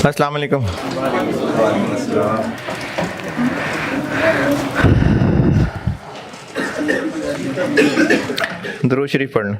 अस्सलाम वालेकुम। दुरूद शरीफ पढ़ना।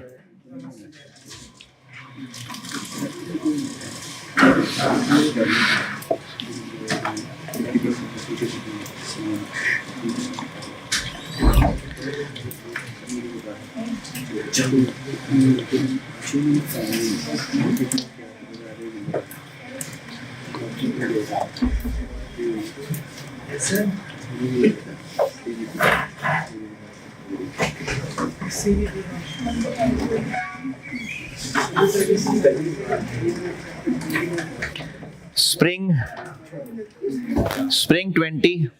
Spring 20,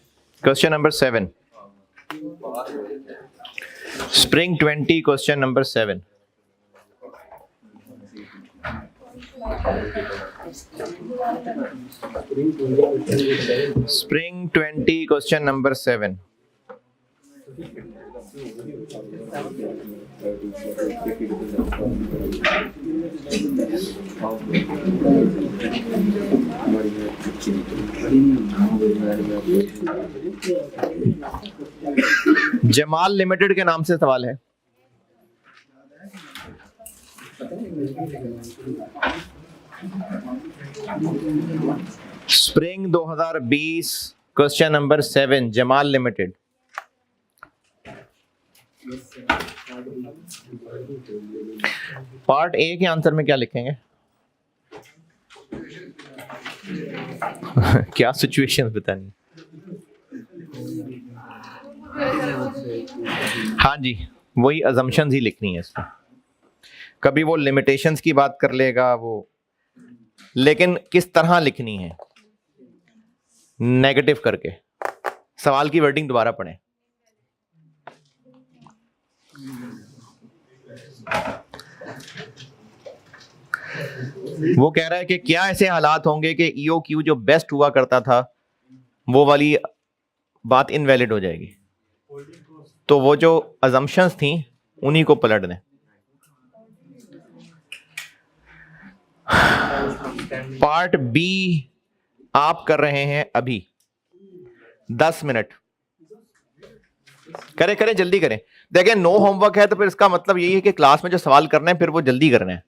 question number 7. Spring 20, question number 7. Spring 20, question number 7. Jamal limited के नाम से सवाल है। Spring 2020 question number 7 Jamal limited. Part A के आंसर में क्या लिखेंगे? क्या सिचुएशन बतानी? हाँ जी, वही अजम्पशंस ही लिखनी है इसमें। कभी वो लिमिटेशंस की बात कर लेगा वो, लेकिन किस तरह लिखनी है? नेगेटिव करके। सवाल की वर्डिंग दोबारा पढ़ें। वो कह रहा है कि क्या ऐसे हालात होंगे कि EOQ जो बेस्ट हुआ करता था वो वाली बात इनवैलिड हो जाएगी, तो वो जो अजम्पशंस थी उन्हीं को पलट दें। पार्ट बी आप कर रहे हैं अभी 10 मिनट। करें जल्दी करें। देखिए नो होमवर्क है तो फिर इसका मतलब यही है कि क्लास में जो सवाल करने हैं फिर वो जल्दी करने हैं।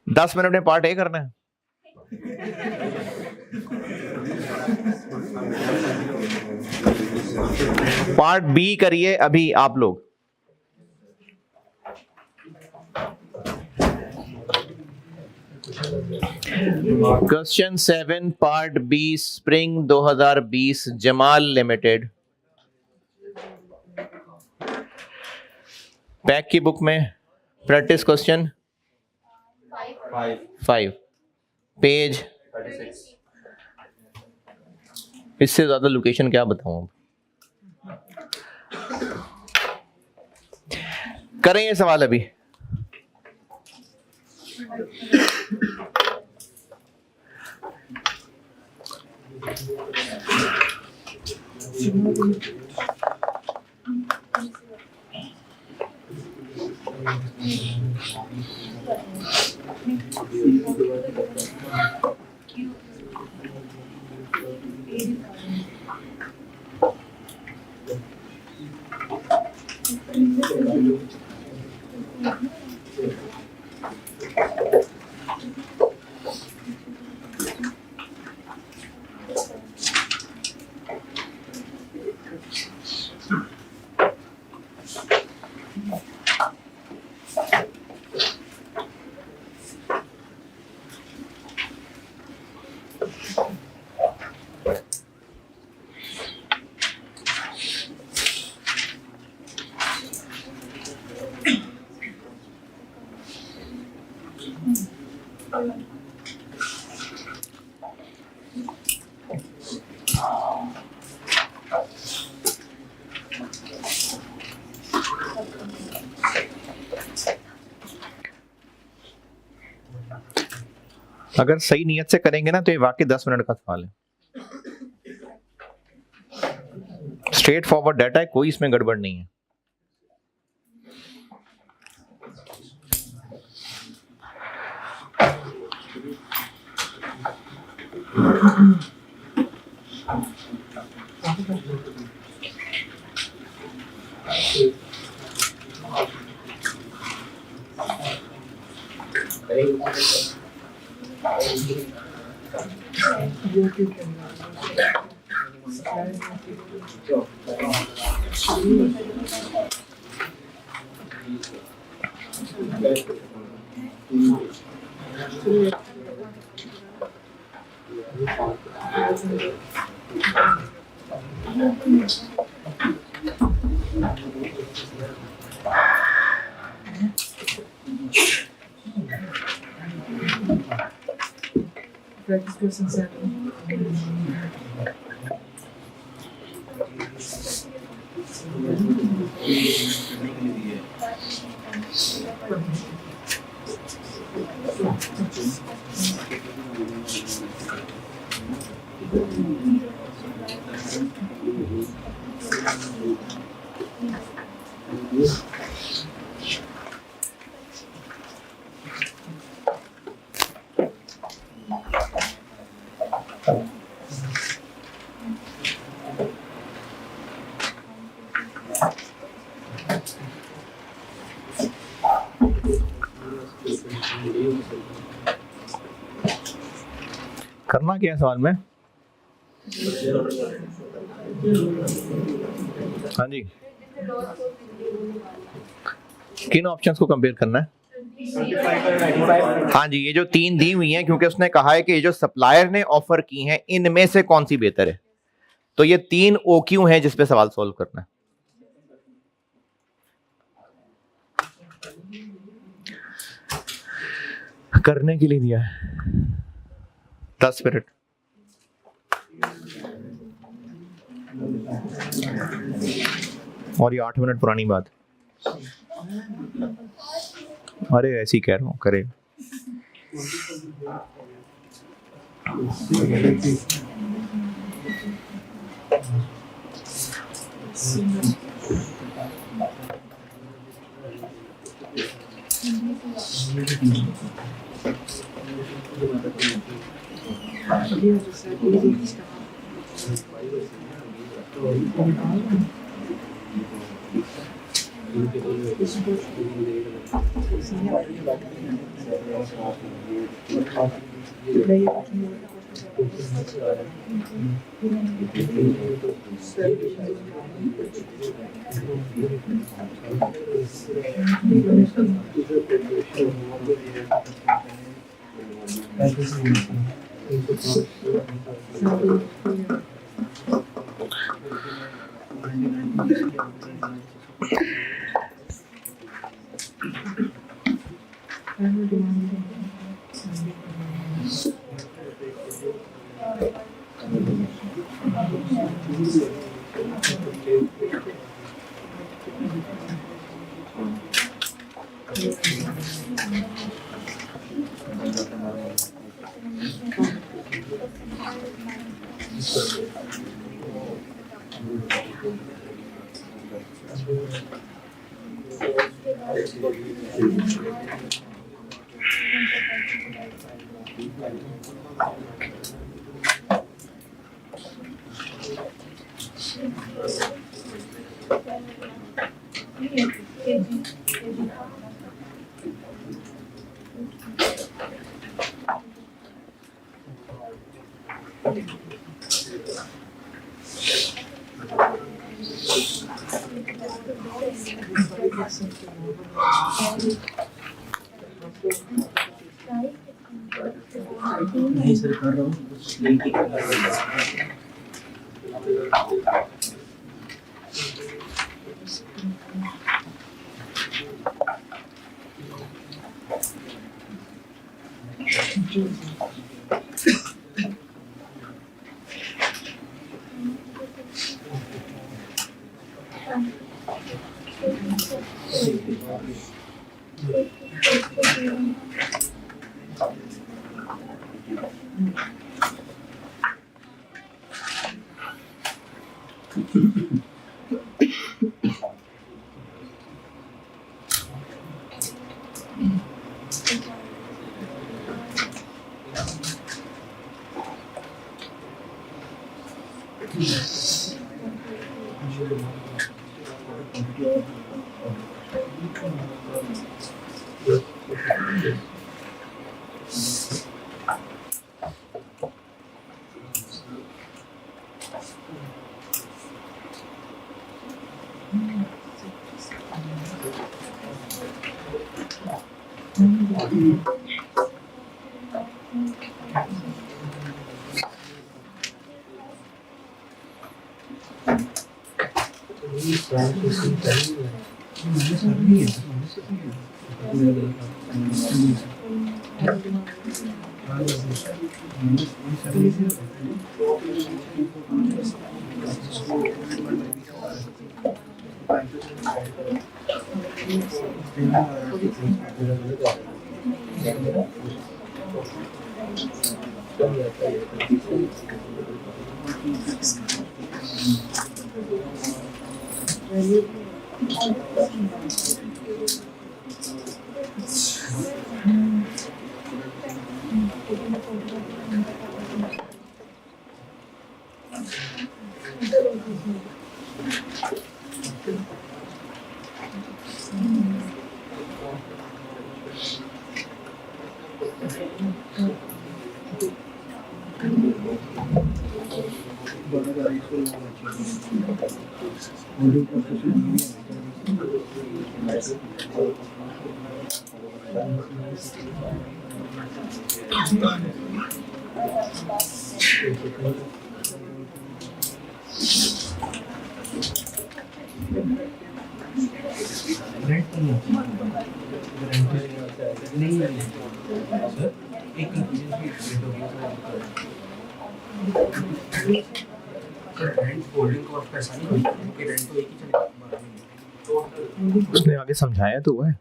10 मिनट में पार्ट ए करना है। पार्ट बी करिए अभी आप लोग। Question 7 part B spring 2020 Jamal limited. Pack की बुक में प्रैक्टिस क्वेश्चन 5 पेज 36। इससे ज्यादा लोकेशन क्या बताऊं? करें ये सवाल अभी। अगर सही नियत से करेंगे ना तो ये वाकई 10 मिनट का सवाल है। स्ट्रेट फॉरवर्ड डाटा है, कोई इसमें गड़बड़ नहीं है। Practice question 7. करना क्या है सवाल में? हाँ जी, किन ऑप्शंस को कंपेयर करना है? हाँ जी, ये जो 3 दी हुई हैं, क्योंकि उसने कहा है कि ये जो सप्लायर ने ऑफर की हैं इनमें से कौन सी बेहतर है, तो ये 3 OQ हैं जिस पे सवाल सॉल्व करना है। करने के लिए दिया है 10 मिनट। और ये 8 मिनट पुरानी बात। अरे ऐसे ही कह रहा हूँ, करे। नहीं सर कर रहा हूँ उसने आगे समझाया तो हुआ है।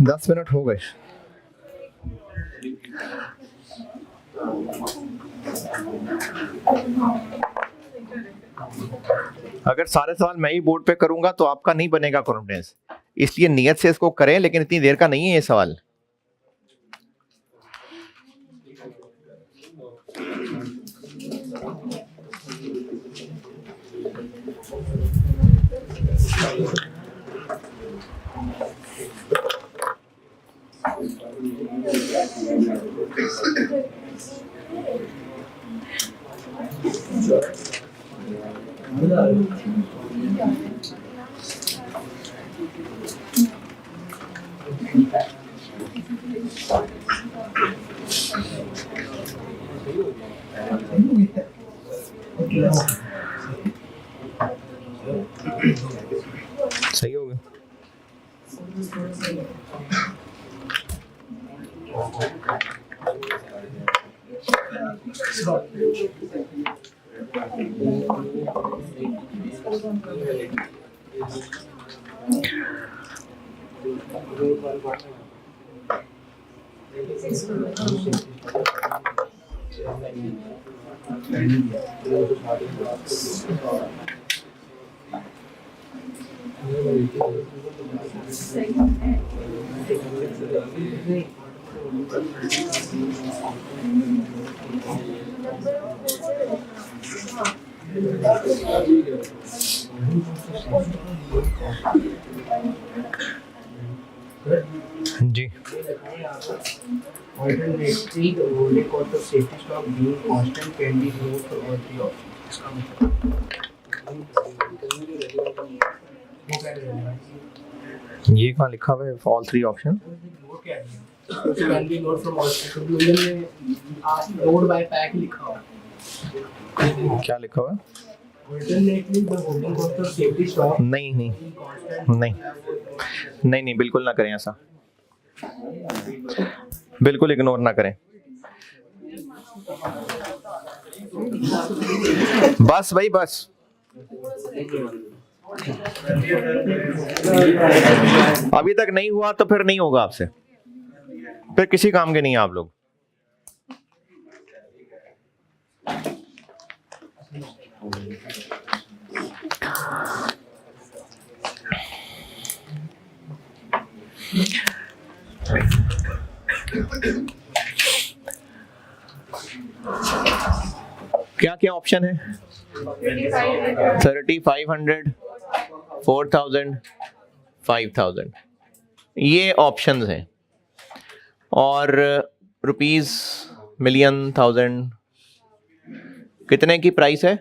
दस मिनट हो गए। अगर सारे सवाल मैं ही बोर्ड पे करूंगा तो आपका नहीं बनेगा कॉन्फिडेंस, इसलिए नियत से इसको करें, लेकिन इतनी देर का नहीं है ये सवाल। सही हो गया। जी Alternately, the holding cost of safety stock being constant can be ignored for all three options. इसका मतलब ये कहाँ लिखा हुआ है all three option? can be ignored from all three. Node by pack लिखा हुआ है. क्या लिखा हुआ है? Alternately, the holding cost of safety stock नहीं नहीं being constant. नहीं नहीं नहीं, बिल्कुल ना करें ऐसा, बिल्कुल इग्नोर ना करें। बस भाई बस, अभी तक नहीं हुआ तो फिर नहीं होगा आपसे, फिर किसी काम के नहीं है आप लोग। क्या क्या ऑप्शन है? 3500, 4000, 5000, ये ऑप्शंस हैं। और रुपीस मिलियन, थाउजेंड, कितने की प्राइस है?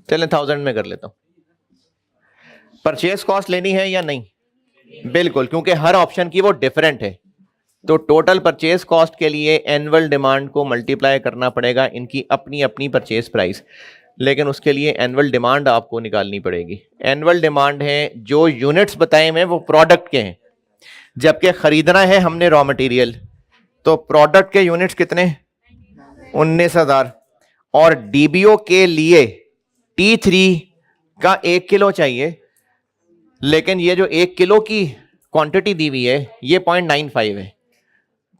चलें 1000 में कर लेता हूं। परचेज कॉस्ट लेनी है या नहीं? बिल्कुल, क्योंकि हर ऑप्शन की वो डिफरेंट है। तो टोटल परचेज कॉस्ट के लिए एनुअल डिमांड को मल्टीप्लाई करना पड़ेगा इनकी अपनी अपनी परचेज प्राइस, लेकिन उसके लिए एनुअल डिमांड आपको निकालनी पड़ेगी। एनुअल डिमांड है जो यूनिट्स बताए हुए हैं वो प्रोडक्ट के हैं, जबकि खरीदना है हमने रॉ मटेरियल, तो प्रोडक्ट के यूनिट्स कितने? 19,000। और डीबीओ के लिए T3 का 1 किलो चाहिए, लेकिन ये जो 1 किलो की क्वांटिटी दी हुई है ये 0.95 है,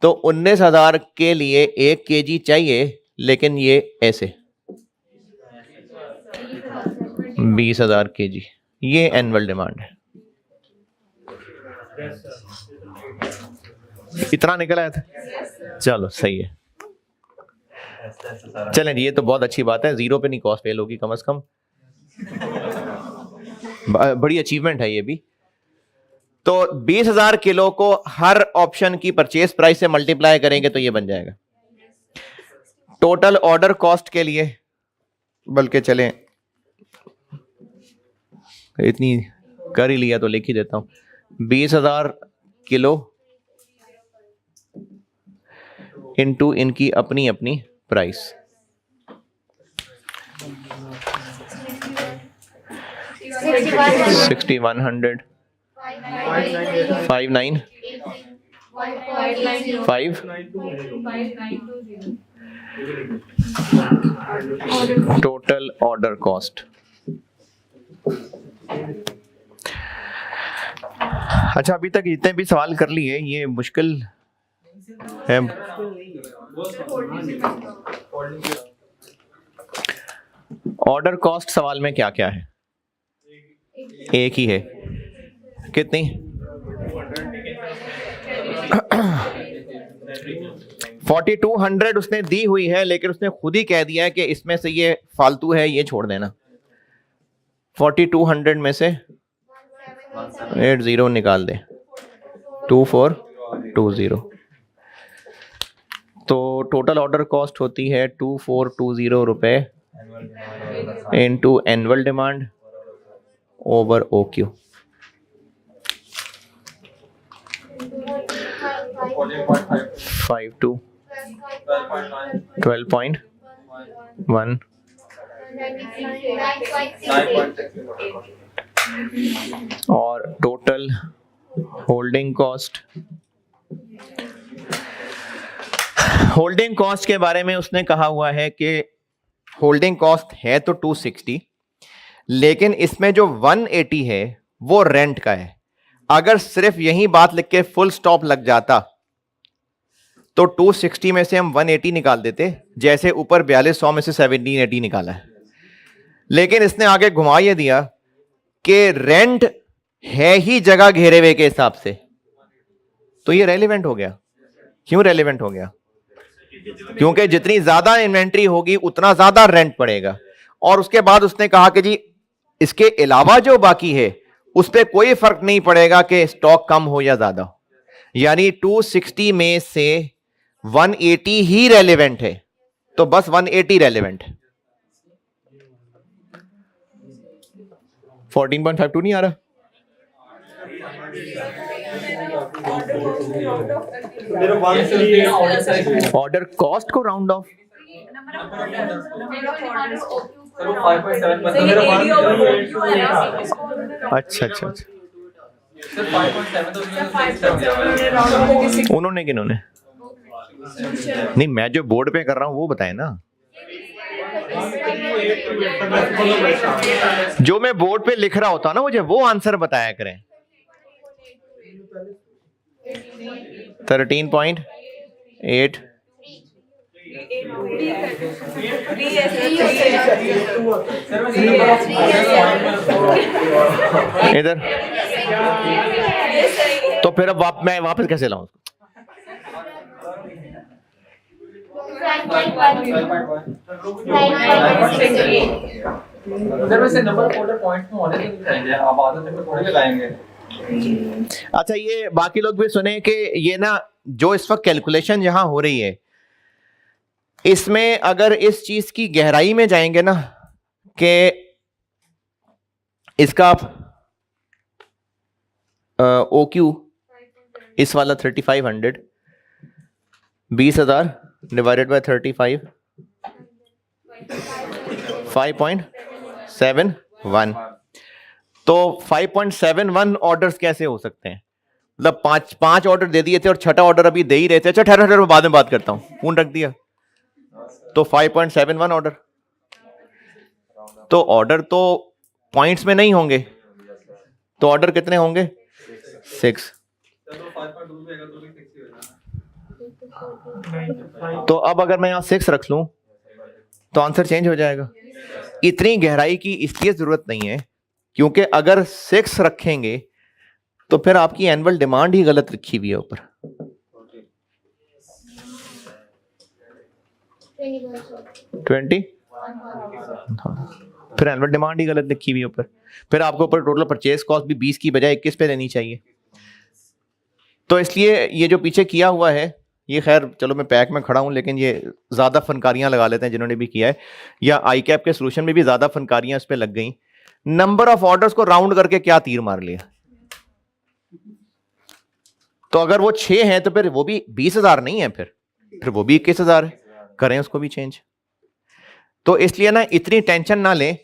तो 19,000 के लिए 1 kg चाहिए, लेकिन ये ऐसे 20,000 kg, ये एनुअल डिमांड है। इतना निकल आया था? चलो सही है, चलें जी, ये तो बहुत अच्छी बात है, जीरो पे नहीं कॉस्ट फेल होगी कम से कम, बड़ी अचीवमेंट है ये भी। तो 20,000 किलो को हर ऑप्शन की परचेज प्राइस से मल्टीप्लाई करेंगे तो ये बन जाएगा। टोटल ऑर्डर कॉस्ट के लिए, बल्कि चलें इतनी कर ही लिया तो लिख ही देता हूं, 20,000 किलो इनटू इनकी अपनी अपनी प्राइस, 6100, 59, 5, टोटल ऑर्डर कॉस्ट। अच्छा, अभी तक जितने भी सवाल कर लिए ये मुश्किल है? ऑर्डर कॉस्ट सवाल में क्या क्या है? एक ही है, कितनी? 4200 उसने दी हुई है, लेकिन उसने खुद ही कह दिया है कि इसमें से ये फालतू है, ये छोड़ देना। 4200 में से 80 निकाल दे, 2420, तो टोटल ऑर्डर कॉस्ट होती है 2420 रुपए into annual demand over OQ। 52, 12.1, और total holding cost. Holding cost के बारे में उसने कहा हुआ है कि होल्डिंग कॉस्ट है तो 260, लेकिन इसमें जो 180 है वो रेंट का है। अगर सिर्फ यही बात लिख के फुल स्टॉप लग जाता तो 260 में से हम 180 निकाल देते, जैसे ऊपर 4200 में से 1780 निकाला है। लेकिन इसने आगे घुमा ये दिया कि रेंट है ही जगह घेरे हुए के हिसाब से, तो ये रेलिवेंट हो गया। क्यों रेलिवेंट हो गया? क्योंकि जितनी ज्यादा इन्वेंट्री होगी उतना ज्यादा रेंट पड़ेगा। और उसके बाद उसने कहा कि जी इसके अलावा जो बाकी है उस पर कोई फर्क नहीं पड़ेगा कि स्टॉक कम हो या ज्यादा हो, यानी 260 में से 180 ही रेलिवेंट है, तो बस 180 रेलिवेंट है। 14.52 नहीं आ रहा? ऑर्डर कॉस्ट को राउंड ऑफ, अच्छा अच्छा अच्छा, उन्होंने किन्होंने नहीं, मैं जो बोर्ड पे कर रहा हूं वो बताए ना। जो मैं बोर्ड पे लिख रहा होता ना मुझे वो आंसर बताया करें। 13.8 इधर, तो फिर अब मैं वापस कैसे लाऊं? अच्छा, ये बाकी लोग भी सुने कि ये ना जो इस वक्त कैलकुलेशन यहां हो रही है, इसमें अगर इस चीज की गहराई में जाएंगे ना कि इसका OQ इस वाला 3500 20,000 डिवाइडेड बाय 35 5.71, तो 5.71 ऑर्डर्स कैसे हो सकते हैं? मतलब पांच ऑर्डर दे दिए थे और छठा ऑर्डर अभी दे ही रहे थे। अच्छा ठहरो बाद में बात करता हूं, फोन रख दिया, तो 5.71 ऑर्डर, तो ऑर्डर तो पॉइंट्स में नहीं होंगे, तो ऑर्डर कितने होंगे? 6। तो अब अगर मैं यहां 6 रख लूं तो आंसर चेंज हो जाएगा। इतनी गहराई की इसलिए जरूरत नहीं है क्योंकि अगर 6 रखेंगे तो फिर आपकी एनुअल डिमांड ही गलत रखी हुई है ऊपर। 20, फिर एनुअल डिमांड ही गलत लिखी हुई है ऊपर। फिर आपको ऊपर टोटल परचेज कॉस्ट भी 20 की बजाय 21 पे लेनी चाहिए। तो इसलिए ये जो पीछे किया हुआ है, ये खैर चलो मैं पैक में खड़ा हूं, लेकिन ये ज्यादा फनकारियां लगा लेते हैं जिन्होंने भी किया है, या आई कैप के सोल्यूशन में भी ज्यादा फनकारियां इस पे लग गई। नंबर ऑफ ऑर्डर्स को राउंड करके क्या तीर मार लिया, तो अगर वो 6 हैं तो फिर वो भी 20,000 नहीं है, फिर वो भी 21,000 है, करें उसको भी चेंज। तो इसलिए ना इतनी टेंशन ना लें,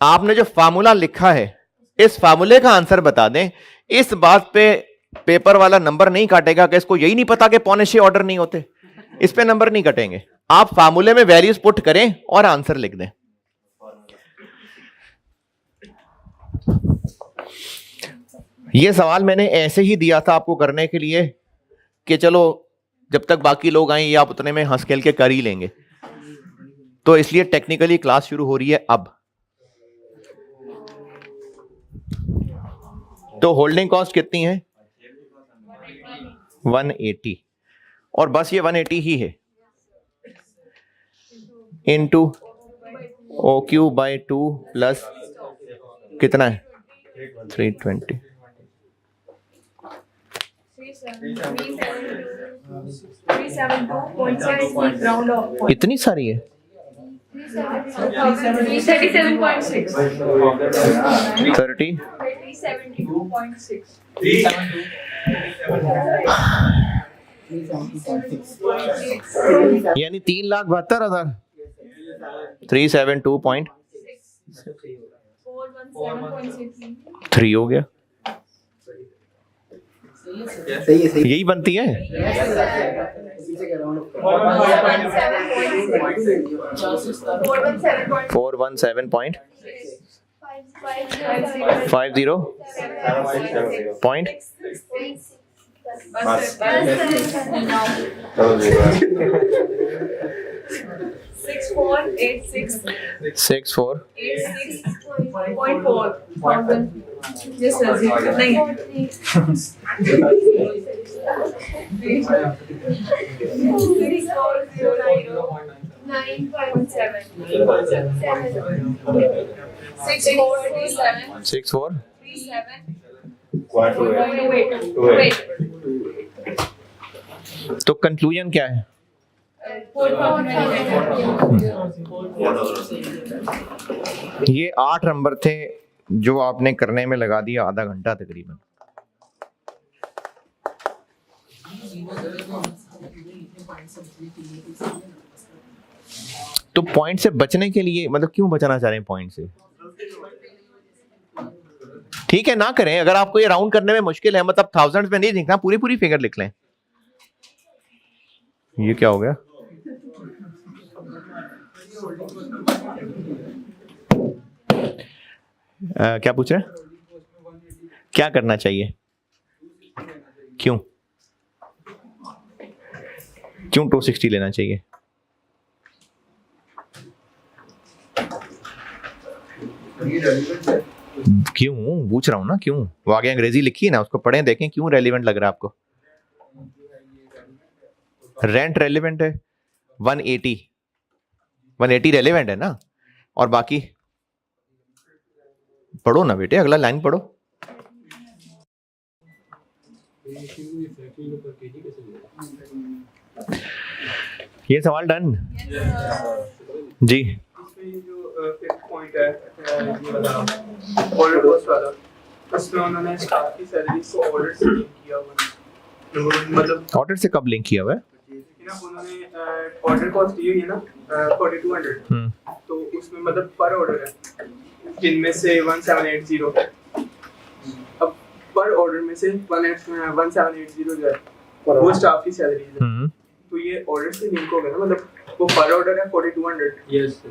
आपने जो फार्मूला लिखा है इस फार्मूले का आंसर बता दें। इस बात पे पेपर वाला नंबर नहीं काटेगा कि इसको यही नहीं पता कि 5.6 ऑर्डर नहीं होते, इस पे नंबर नहीं कटेंगे। आप फार्मूले में वैल्यूज पुट करें और आंसर लिख दें। ये सवाल मैंने ऐसे ही दिया था आपको करने के लिए कि चलो जब तक बाकी लोग आए ये आप उतने में हंस खेल के कर ही लेंगे, तो इसलिए टेक्निकली क्लास शुरू हो रही है अब। तो होल्डिंग कॉस्ट कितनी है? 180, और बस ये 180 ही है, इनटू OQ बाय 2 प्लस कितना है? 320। इतनी सारी है? 37.6 30 यानी 3,72,000। 372.3 हो गया, यही बनती है। 6486 6486 0.4,000. Yes, sir. नहीं. 9.7. 6.437. 6-4 Wait. तो कंक्लूजन क्या है? ये 8 नंबर थे जो आपने करने में लगा दिया आधा घंटा तकरीबन। तो पॉइंट से बचने के लिए मतलब क्यों बचना चाह रहे हैं पॉइंट से? ठीक है ना करें, अगर आपको ये राउंड करने में मुश्किल है, मतलब थाउजेंड्स में नहीं लिखना, पूरी पूरी फिगर लिख लें। ये क्या हो गया? क्या पूछ रहे हैं? क्या करना चाहिए? क्यों 260 लेना चाहिए? क्यों पूछ रहा हूं ना, क्यों? वो आगे अंग्रेजी लिखी है ना, उसको पढ़ें, देखें क्यों रेलिवेंट लग रहा है आपको। रेंट रेलिवेंट है, 180 रेलिवेंट है ना, और बाकी पढ़ो ना बेटे, अगला लाइन पढ़ो। ये सवाल डन जी। पॉइंट है ऑर्डर कॉस्ट वाला, उसमें उन्होंने स्टाफ की सैलरी को ऑर्डर से लिंक किया हुआ है। मतलब ऑर्डर से कब लिंक किया हुआ है? ना उन्होंने ऑर्डर कॉस्ट दी हुई है ना 4200, तो उसमें मतलब पर ऑर्डर है, जिनमें से 1780, अब पर ऑर्डर में से 1780 जो है वो स्टाफ की सैलरी है, तो ये ऑर्डर से लिंक हो गया ना, मतलब वो पर ऑर्डर है 4200। यस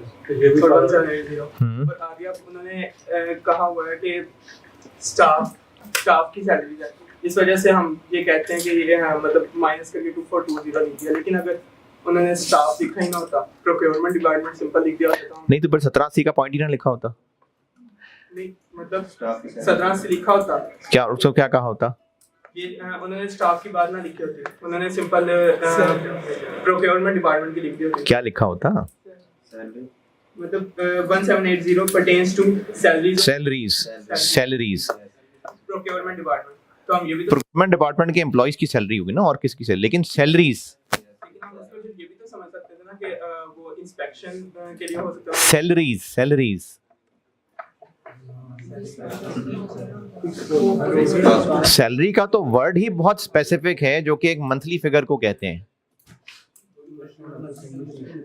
और 1780, और आगे अब उन्होंने कहा हुआ है कि स्टाफ की सैलरी है, इस वजह से हम ये कहते हैं कि ये मतलब माइनस करके 2420 लिख दिया, लेकिन अगर उन्होंने स्टाफ लिखा ही ना होता, प्रोक्योरमेंट डिपार्टमेंट सिंपल लिख दिया होता, नहीं तो फिर 1780 का पॉइंट ही ना लिखा होता। नहीं मतलब 1780 लिखा होता, क्या उसको क्या कहा होता? ये उन्होंने स्टाफ की बात ना लिखी होती, उन्होंने सिंपल प्रोक्योरमेंट डिपार्टमेंट की लिख दी होती। क्या लिखा होता? मतलब 1780 pertains to salaries procurement department, तो हम ये भी तो प्रोक्योरमेंट डिपार्टमेंट के एम्प्लॉइज की सैलरी होगी ना, और किसकी सैलरी, लेकिन सैलरीज लेकिन हम उसको ये भी तो समझ सकते थे ना कि वो इंस्पेक्शन के लिए हो सकता है सैलरीज सैलरी का तो वर्ड ही बहुत स्पेसिफिक है, जो कि एक मंथली फिगर को कहते हैं।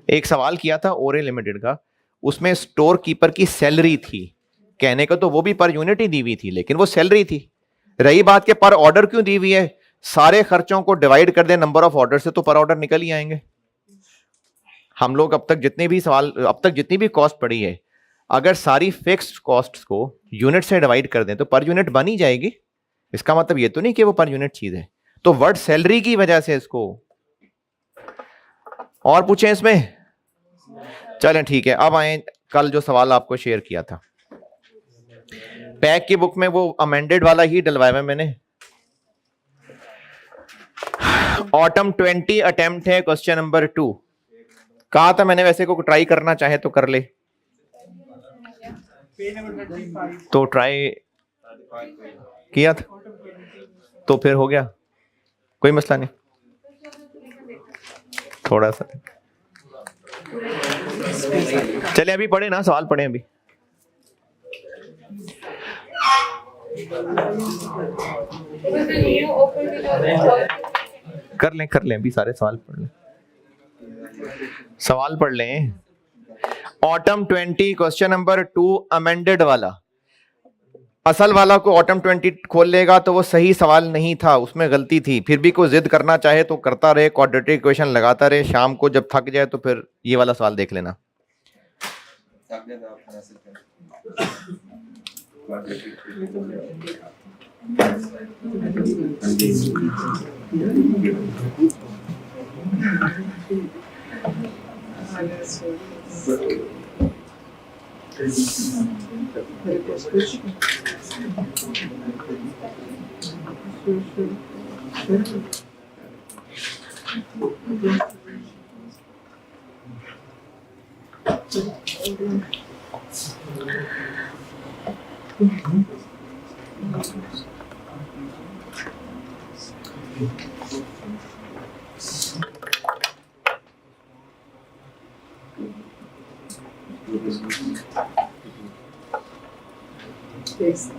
एक सवाल किया था ओरे लिमिटेड का, उसमें स्टोर कीपर की सैलरी थी, कहने को तो वो भी पर यूनिट ही दी हुई थी, लेकिन वो सैलरी थी। रही बात के पर ऑर्डर क्यों दी हुई है, सारे खर्चों को डिवाइड कर दे नंबर ऑफ ऑर्डर से तो पर ऑर्डर निकल ही आएंगे। हम लोग अब तक जितनी भी कॉस्ट पड़ी है, अगर सारी फिक्स्ड कॉस्ट्स को यूनिट से डिवाइड कर दें तो पर यूनिट बन ही जाएगी। इसका मतलब ये तो नहीं कि वो पर यूनिट चीज है, तो वर्ड सैलरी की वजह से इसको। और पूछें इसमें? चलें ठीक है, अब आए कल जो सवाल आपको शेयर किया था, पैक की बुक में वो अमेंडेड वाला ही डलवाया है मैंने। ऑटम 20 अटेम्प्ट है, क्वेश्चन नंबर 2। कहा था मैंने वैसे को ट्राई करना चाहे तो कर ले, तो ट्राई किया था तो फिर हो गया, कोई मसला नहीं। थोड़ा सा चले अभी पढ़े ना, सवाल पढ़े अभी। कर लें अभी सारे सवाल पढ़ लें, सवाल पढ़ लें। ऑटम 20 क्वेश्चन नंबर 2 अमेंडेड वाला, असल वाला को ऑटम 20 खोल लेगा तो वो सही सवाल नहीं था, उसमें गलती थी। फिर भी कोई जिद करना चाहे तो करता रहे, क्वाड्रेटिक इक्वेशन लगाता रहे, शाम को जब थक जाए तो फिर ये वाला सवाल देख लेना। Yes.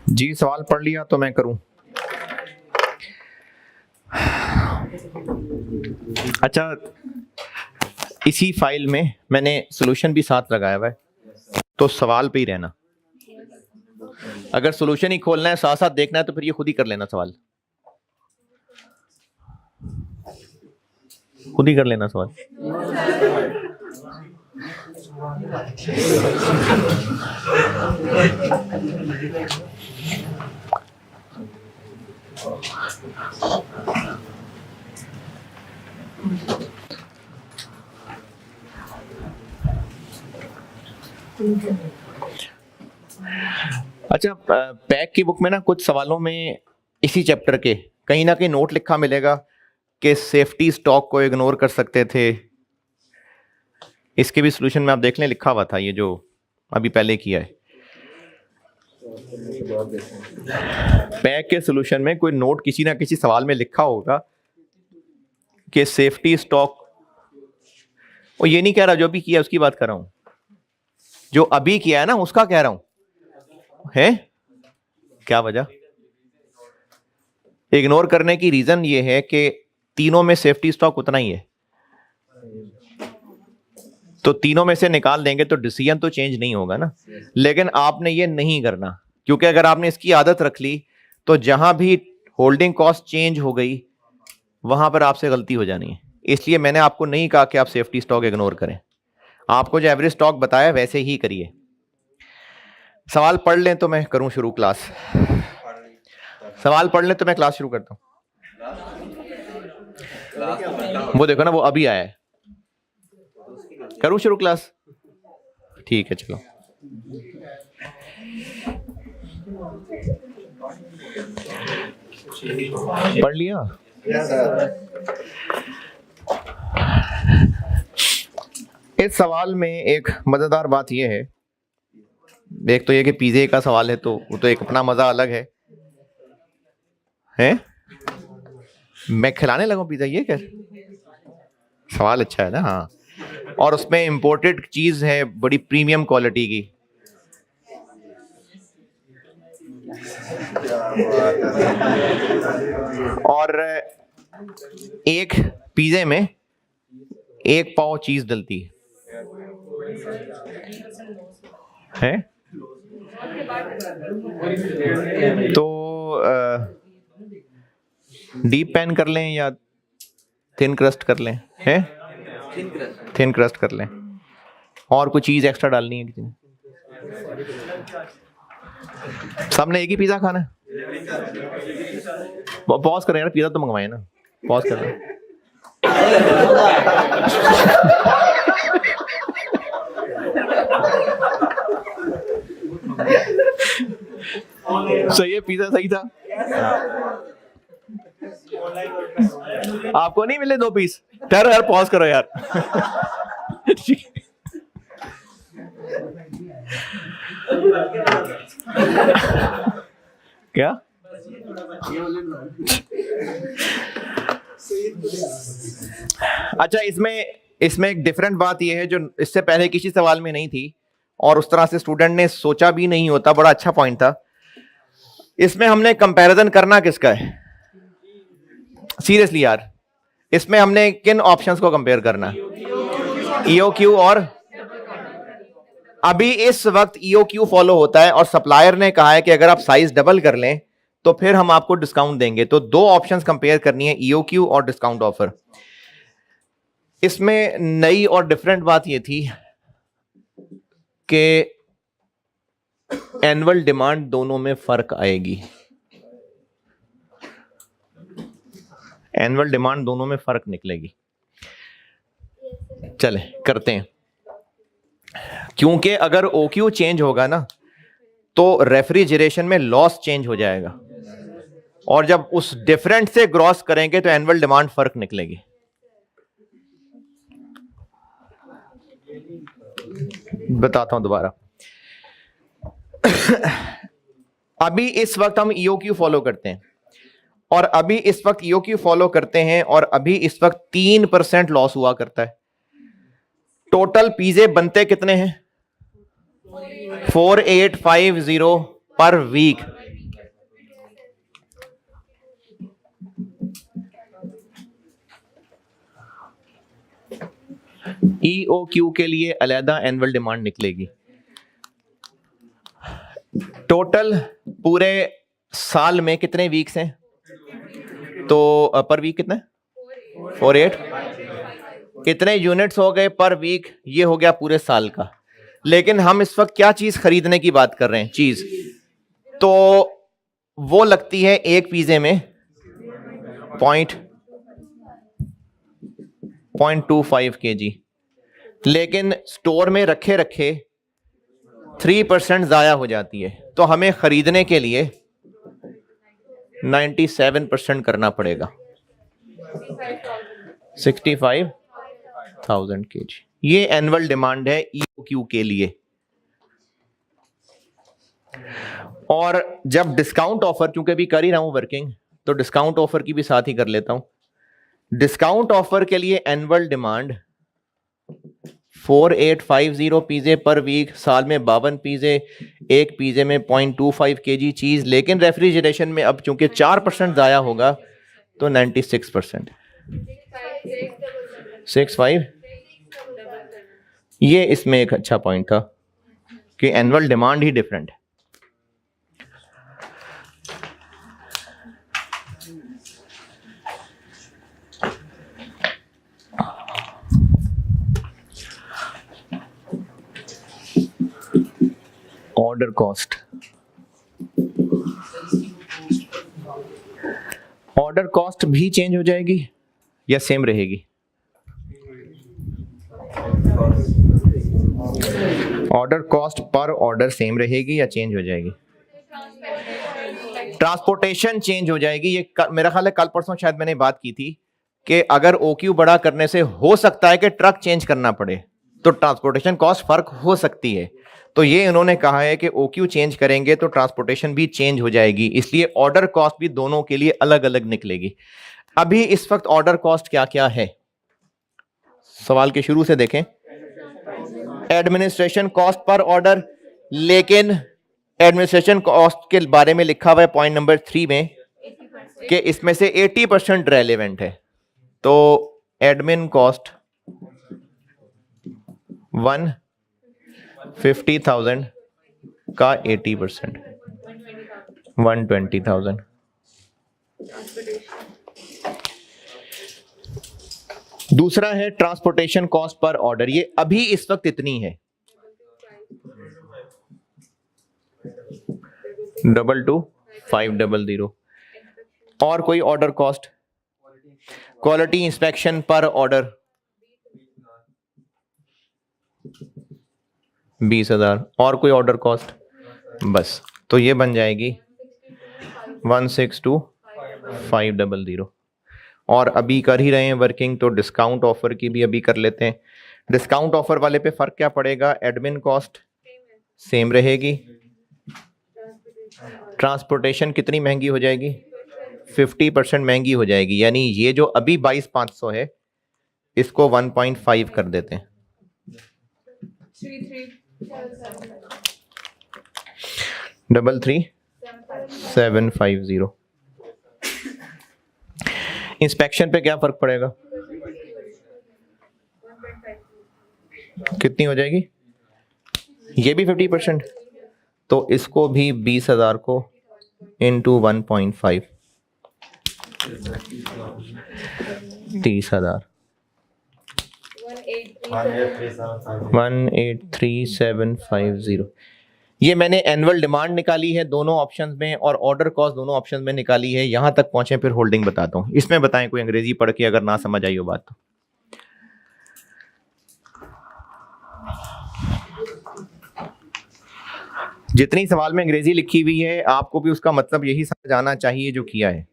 जी सवाल पढ़ लिया तो मैं करूं। अच्छा, इसी फाइल में मैंने सॉल्यूशन भी साथ लगाया हुआ है, तो सवाल पे ही रहना। अगर सॉल्यूशन ही खोलना है, साथ साथ देखना है, तो फिर ये खुद ही कर लेना, सवाल खुद ही कर लेना सवाल। अच्छा, पैक की बुक में ना कुछ सवालों में इसी चैप्टर के कहीं ना कहीं नोट लिखा मिलेगा कि सेफ्टी स्टॉक को इग्नोर कर सकते थे। इसके भी सॉल्यूशन में आप देख लें, लिखा हुआ था ये जो अभी पहले किया है। पैक के सॉल्यूशन में कोई नोट किसी ना किसी सवाल में लिखा होगा कि सेफ्टी स्टॉक, और ये नहीं कह रहा जो भी किया उसकी बात कर रहा हूं, जो अभी किया है ना उसका कह रहा हूं। है क्या वजह? इग्नोर करने की रीजन ये है कि तीनों में सेफ्टी स्टॉक उतना ही है, तो तीनों में से निकाल देंगे तो डिसीजन तो चेंज नहीं होगा ना। लेकिन आपने ये नहीं करना, क्योंकि अगर आपने इसकी आदत रख ली तो जहां भी होल्डिंग कॉस्ट चेंज हो गई वहां पर आपसे गलती हो जानी है। इसलिए मैंने आपको नहीं कहा कि आप सेफ्टी स्टॉक इग्नोर करें, आपको जो एवरेज स्टॉक बताया वैसे ही करिए। सवाल पढ़ लें तो मैं करूं शुरू क्लास। सवाल पढ़ लें तो मैं क्लास शुरू करता हूं। वो देखो ना, वो अभी आया है। करूं शुरू क्लास? ठीक है, चलो। पढ़ लिया? इस सवाल में एक मजेदार बात यह है, एक तो ये कि पिज़्ज़े का सवाल है तो वो तो एक अपना मजा अलग है। हैं? मैं खिलाने लगा पिज़्ज़ा, ये क्या सवाल? अच्छा है ना। हाँ, और उसमें इंपोर्टेड चीज है बड़ी प्रीमियम क्वालिटी की। और एक पिज़्ज़े में एक पाव चीज डलती है। तो डीप पैन कर लें या थिन क्रस्ट कर लें? हैं? थिन क्रस्ट कर लें। और कुछ चीज एक्स्ट्रा डालनी है किसी ने? सबने एक ही पिज्जा खाना है? पॉज करें यार, पिज्जा तो मंगवाए ना। पॉज करें। सही है, पिज्जा सही था। आपको नहीं मिले 2 पीस? ठहरो यार, पॉज करो यार। क्या अच्छा, इसमें एक डिफरेंट बात यह है जो इससे पहले किसी सवाल में नहीं थी और उस तरह से स्टूडेंट ने सोचा भी नहीं होता, बड़ा अच्छा पॉइंट था। इसमें हमने कंपैरिजन करना किसका है? सीरियसली यार, इसमें हमने किन ऑप्शंस को कंपेयर करना है? EOQ और अभी इस वक्त EOQ फॉलो होता है और सप्लायर ने कहा है कि अगर आप साइज डबल कर लें तो फिर हम आपको डिस्काउंट देंगे। तो दो ऑप्शंस कंपेयर करनी है, EOQ और डिस्काउंट ऑफर। इसमें नई और डिफरेंट बात यह थी कि एनुअल डिमांड दोनों में फर्क आएगी। एनुअल डिमांड दोनों में फर्क निकलेगी। चले करते हैं, क्योंकि अगर OQ चेंज होगा ना तो रेफ्रिजरेशन में लॉस चेंज हो जाएगा और जब उस डिफरेंट से ग्रॉस करेंगे तो एनुअल डिमांड फर्क निकलेगी। बताता हूं दोबारा। अभी इस वक्त हम EOQ फॉलो करते हैं और अभी इस वक्त EOQ फॉलो करते हैं और अभी इस वक्त 3% लॉस हुआ करता है। टोटल पिज़्ज़े बनते कितने हैं? 4850 पर वीक। EOQ के लिए अलहदा एनुअल डिमांड निकलेगी। टोटल पूरे साल में कितने वीक्स हैं? तो पर वीक कितने? 48। कितने यूनिट्स हो गए पर वीक? ये हो गया पूरे साल का। लेकिन हम इस वक्त क्या चीज खरीदने की बात कर रहे हैं? चीज। तो वो लगती है एक पिज़्ज़े में 0.25 kg, लेकिन स्टोर में रखे 3% जाया हो जाती है। तो हमें खरीदने के लिए 97% करना पड़ेगा, 65,000 kg। ये एनुअल डिमांड है EOQ के लिए। और जब डिस्काउंट ऑफर, क्योंकि अभी कर ही रहा हूं वर्किंग, तो डिस्काउंट ऑफर की भी साथ ही कर लेता हूं। डिस्काउंट ऑफर के लिए एनुअल डिमांड 4850 पिज़्ज़े पर वीक, साल में 52 पिज़्ज़े, एक पिज़्ज़े में 0.25 kg चीज। लेकिन रेफ्रिजरेशन में अब चूंकि 4% जाया होगा तो 96%, 65। ये इसमें एक अच्छा पॉइंट था कि एनुअल डिमांड ही डिफरेंट है। ऑर्डर कॉस्ट, ऑर्डर कॉस्ट भी चेंज हो जाएगी या सेम रहेगी? Order cost per order same रहेगी या चेंज हो जाएगी? ट्रांसपोर्टेशन चेंज हो जाएगी। ये मेरा ख्याल है कल परसों शायद मैंने बात की थी कि अगर OQ बड़ा करने से हो सकता है कि ट्रक चेंज करना पड़े, तो ट्रांसपोर्टेशन कॉस्ट फर्क हो सकती है। तो ये इन्होंने कहा है कि OQ चेंज करेंगे तो ट्रांसपोर्टेशन भी चेंज हो जाएगी, इसलिए ऑर्डर कॉस्ट भी दोनों के लिए अलग अलग निकलेगी। अभी इस वक्त ऑर्डर कॉस्ट क्या क्या है? सवाल के शुरू से देखें। एडमिनिस्ट्रेशन कॉस्ट पर ऑर्डर, लेकिन एडमिनिस्ट्रेशन कॉस्ट के बारे में लिखा हुआ है पॉइंट नंबर 3 में कि इसमें से 80% रेलेवेंट है। तो एडमिन कॉस्ट 150,000 का 80%, 120,000। दूसरा है ट्रांसपोर्टेशन कॉस्ट पर ऑर्डर, ये अभी इस वक्त इतनी है 22,500। और कोई ऑर्डर कॉस्ट? क्वालिटी इंस्पेक्शन पर ऑर्डर 20,000। और कोई ऑर्डर कॉस्ट? बस, तो ये बन जाएगी 162,500। और अभी कर ही रहे हैं वर्किंग, तो डिस्काउंट ऑफर की भी अभी कर लेते हैं। डिस्काउंट ऑफर वाले पे फर्क क्या पड़ेगा? एडमिन कॉस्ट सेम रहेगी, ट्रांसपोर्टेशन कितनी महंगी हो जाएगी? 50% महंगी हो जाएगी। यानी ये जो अभी 22,500 है इसको 1.5 कर देते हैं। 33,750। इंस्पेक्शन पे क्या फर्क पड़ेगा? कितनी हो जाएगी? ये भी 50%, तो इसको भी 20,000 को इंटू 1.5, 30,000। 183,750। ये मैंने एनुअल डिमांड निकाली है दोनों ऑप्शंस में और ऑर्डर कॉस्ट दोनों ऑप्शंस में निकाली है। यहां तक पहुंचे फिर होल्डिंग बताता हूं। इसमें बताएं कोई अंग्रेजी पढ़ के अगर ना समझ आई हो बात तो। जितनी सवाल में अंग्रेजी लिखी हुई है आपको भी उसका मतलब यही समझ आना चाहिए जो किया है।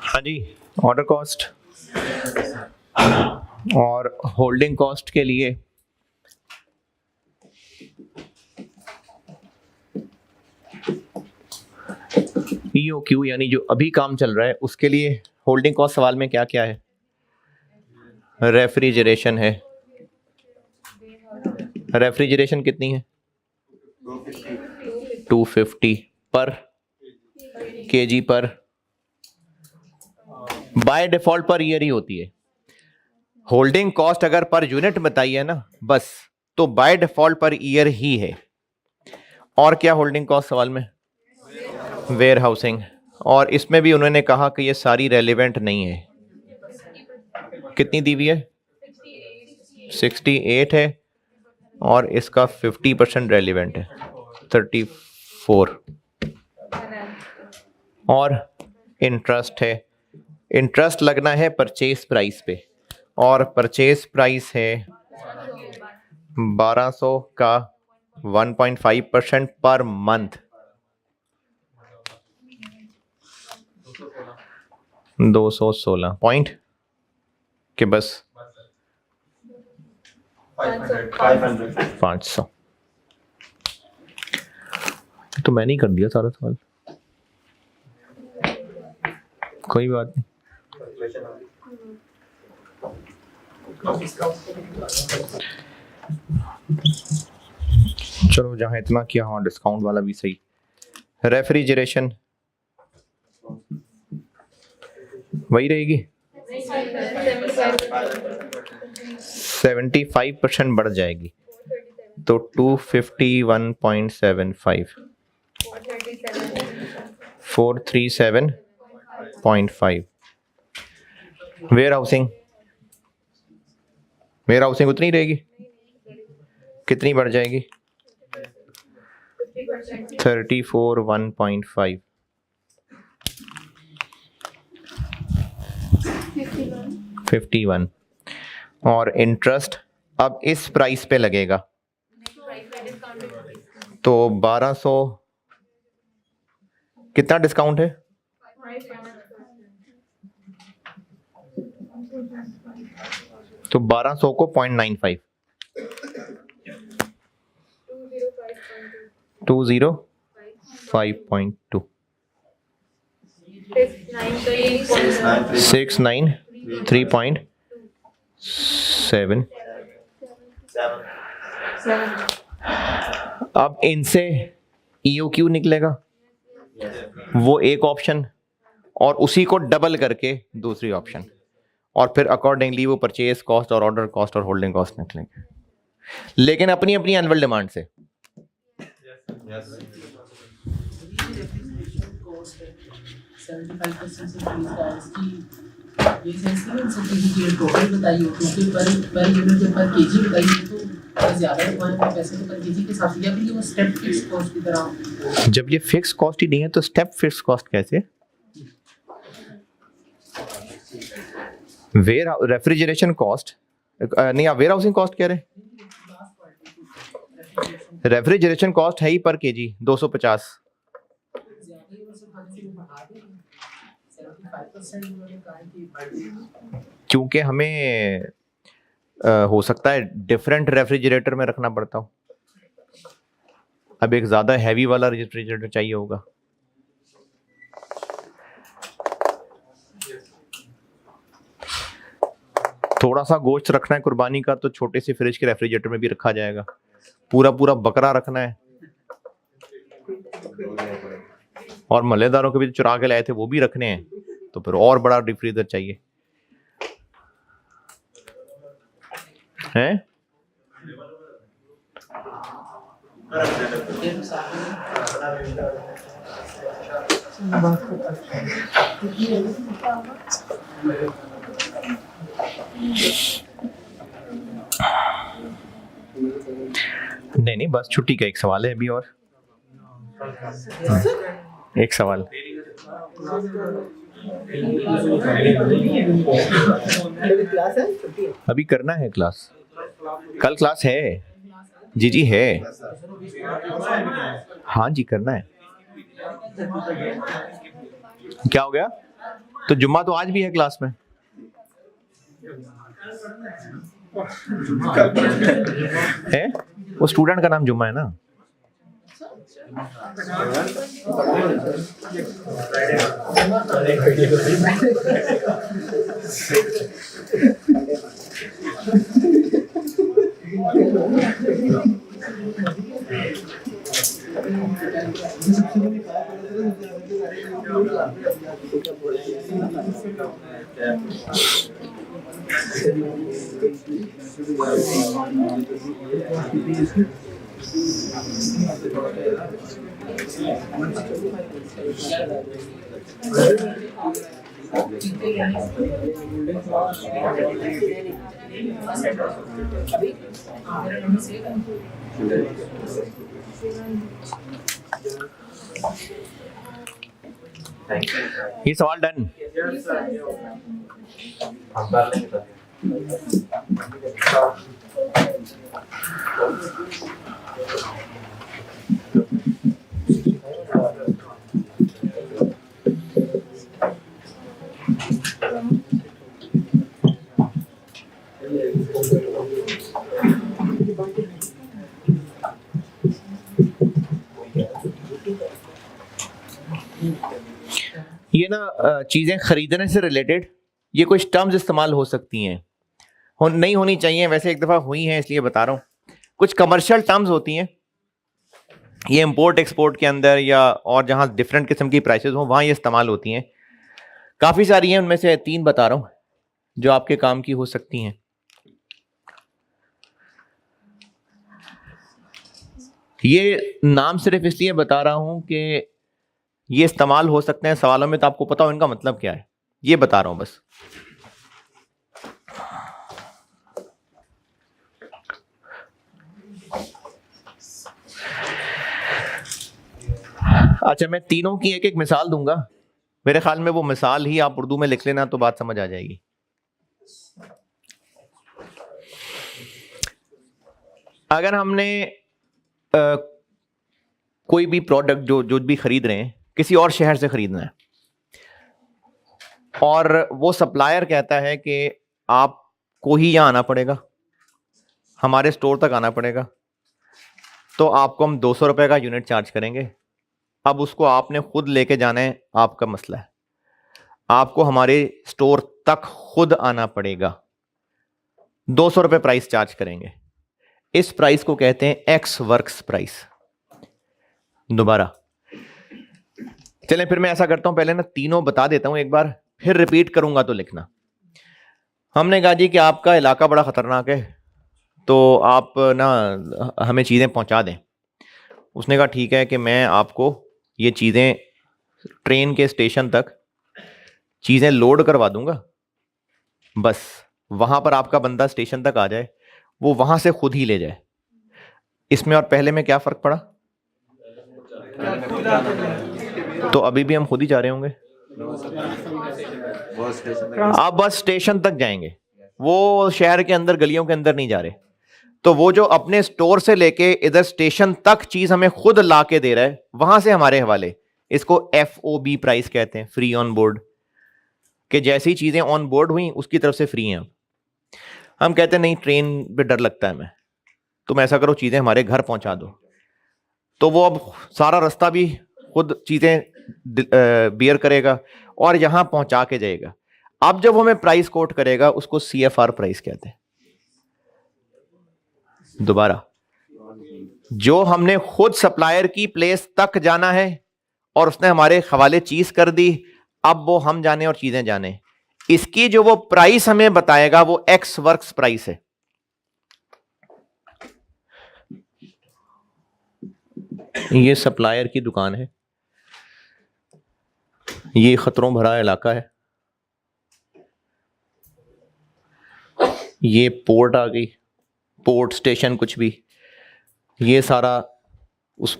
हाँ जी, ऑर्डर कॉस्ट और होल्डिंग कॉस्ट के लिए EOQ यानी जो अभी काम चल रहा है उसके लिए होल्डिंग कॉस्ट सवाल में क्या क्या है? रेफ्रिजरेशन है। रेफ्रिजरेशन कितनी है? 250 पर केजी पर। बाय डिफॉल्ट पर ईयर ही होती है। होल्डिंग कॉस्ट अगर पर यूनिट बताई है ना बस, तो बाय डिफॉल्ट पर ईयर ही है। और क्या होल्डिंग कॉस्ट सवाल में? Warehousing. और इसमें भी उन्होंने कहा कि ये सारी रेलिवेंट नहीं है। कितनी दी हुई है? 68 है और इसका 50% रेलिवेंट है 34। और इंटरेस्ट है। इंटरेस्ट लगना है परचेज प्राइस पे और परचेज प्राइस है 1200 का 1.5% पर मंथ। 216 पॉइंट के बस 500। तो मैंने ही कर दिया सारा सवाल, कोई बात नहीं। चलो जहां इतना किया, हाँ डिस्काउंट वाला भी सही। रेफ्रिजरेशन वही रहेगी, 75% बढ़ जाएगी तो 251.75 437.5। वेयर हाउसिंग, वेयर हाउसिंग उतनी रहेगी, कितनी बढ़ जाएगी? 34.1.5 51। और इंटरेस्ट अब इस प्राइस पे लगेगा तो 1200 कितना डिस्काउंट है? तो 1200 को 0.95 205.2 693.7। अब इनसे EOQ निकलेगा, वो एक ऑप्शन, और उसी को डबल करके दूसरी ऑप्शन, और फिर अकॉर्डिंगली वो परचेज कॉस्ट और ऑर्डर कॉस्ट और होल्डिंग कॉस्ट निकलेंगे, लेकिन अपनी अपनी एनुअल डिमांड से। जब ये फिक्स कॉस्ट ही नहीं है तो स्टेप फिक्स कॉस्ट कैसे? रेफ्रिजरेशन कॉस्ट नहीं, आप वेयर हाउसिंग कॉस्ट कह रहे हैं? रेफ्रिजरेशन कॉस्ट है ही पर केजी 250। क्योंकि हमें हो सकता है डिफरेंट रेफ्रिजरेटर में रखना पड़ता हो। अब एक ज़्यादा हैवी वाला रेफ्रिजरेटर चाहिए होगा। थोड़ा सा गोश्त रखना है कुर्बानी का तो छोटे से फ्रिज के रेफ्रिजरेटर में भी रखा जाएगा। पूरा पूरा बकरा रखना है, और मलेदारों के भी चुरा के लाए थे वो भी रखने हैं, तो फिर और बड़ा डीप फ्रीजर चाहिए हैं। नहीं, बस छुट्टी का एक सवाल है अभी, और एक सवाल। अभी करना है क्लास, कल क्लास है जी है। हाँ जी करना है। क्या हो गया? तो जुम्मा तो आज भी है क्लास में। है वो स्टूडेंट का नाम जुम्मा है ना। ये सवाल डन। हम कर लेंगे। ये ना चीज़ें खरीदने से रिलेटेड ये कुछ टर्म्स इस्तेमाल हो सकती हैं, नहीं होनी चाहिए, वैसे एक दफ़ा हुई हैं इसलिए बता रहा हूँ। कुछ कमर्शियल टर्म्स होती हैं, ये इंपोर्ट एक्सपोर्ट के अंदर या और जहाँ डिफरेंट किस्म की प्राइसेस हों वहाँ ये इस्तेमाल होती हैं। काफ़ी सारी हैं, उनमें से 3 बता रहा हूँ जो आपके काम की हो सकती हैं। ये नाम सिर्फ इसलिए बता रहा हूँ कि ये इस्तेमाल हो सकते हैं सवालों में, तो आपको पता हो इनका मतलब क्या है, ये बता रहा हूँ बस। अच्छा, मैं तीनों की एक एक मिसाल दूंगा, मेरे ख्याल में वो मिसाल ही आप उर्दू में लिख लेना तो बात समझ आ जाएगी। अगर हमने कोई भी प्रोडक्ट जो भी खरीद रहे हैं किसी और शहर से खरीदना है, और वो सप्लायर कहता है कि आपको ही यहाँ आना पड़ेगा, हमारे स्टोर तक आना पड़ेगा, तो आपको हम 200 रुपये का यूनिट चार्ज करेंगे। अब उसको आपने खुद लेके जाना है, आपका मसला है, आपको हमारे स्टोर तक खुद आना पड़ेगा, 200 रुपये प्राइस चार्ज करेंगे। इस प्राइस को कहते हैं एक्स वर्क्स प्राइस। दोबारा चलें, फिर मैं ऐसा करता हूं, पहले ना तीनों बता देता हूं एक बार, फिर रिपीट करूंगा तो लिखना। हमने कहा जी कि आपका इलाका बड़ा खतरनाक है, तो आप ना हमें चीज़ें पहुंचा दें। उसने कहा ठीक है कि मैं आपको ये चीज़ें ट्रेन के स्टेशन तक चीज़ें लोड करवा दूंगा, बस वहां पर आपका बंदा स्टेशन तक आ जाए, वो वहां से खुद ही ले जाए। इसमें और पहले में क्या फ़र्क पड़ा? तो अभी भी हम खुद ही जा रहे होंगे, आप बस स्टेशन तक जाएंगे, वो शहर के अंदर गलियों के अंदर नहीं जा रहे। तो वो जो अपने स्टोर से लेके इधर स्टेशन तक चीज हमें खुद ला के दे रहा है, वहां से हमारे हवाले, इसको FOB प्राइस कहते हैं, फ्री ऑन बोर्ड, कि जैसी चीजें ऑन बोर्ड हुई उसकी तरफ से फ्री हैं। हम कहते हैं नहीं, ट्रेन पे डर लगता है हमें, तुम ऐसा करो चीजें हमारे घर पहुंचा दो। तो वो अब सारा रास्ता भी खुद चीजें बियर करेगा और यहां पहुंचा के जाएगा। अब जब हमें प्राइस कोट करेगा उसको CFR प्राइस कहते हैं। दोबारा, जो हमने खुद सप्लायर की प्लेस तक जाना है और उसने हमारे हवाले चीज कर दी, अब वो हम जाने और चीजें जाने, इसकी जो वो प्राइस हमें बताएगा वो एक्स वर्क्स प्राइस है। ये सप्लायर की दुकान है, ये खतरों भरा इलाका है, ये पोर्ट आ गई, पोर्ट स्टेशन कुछ भी, ये सारा उस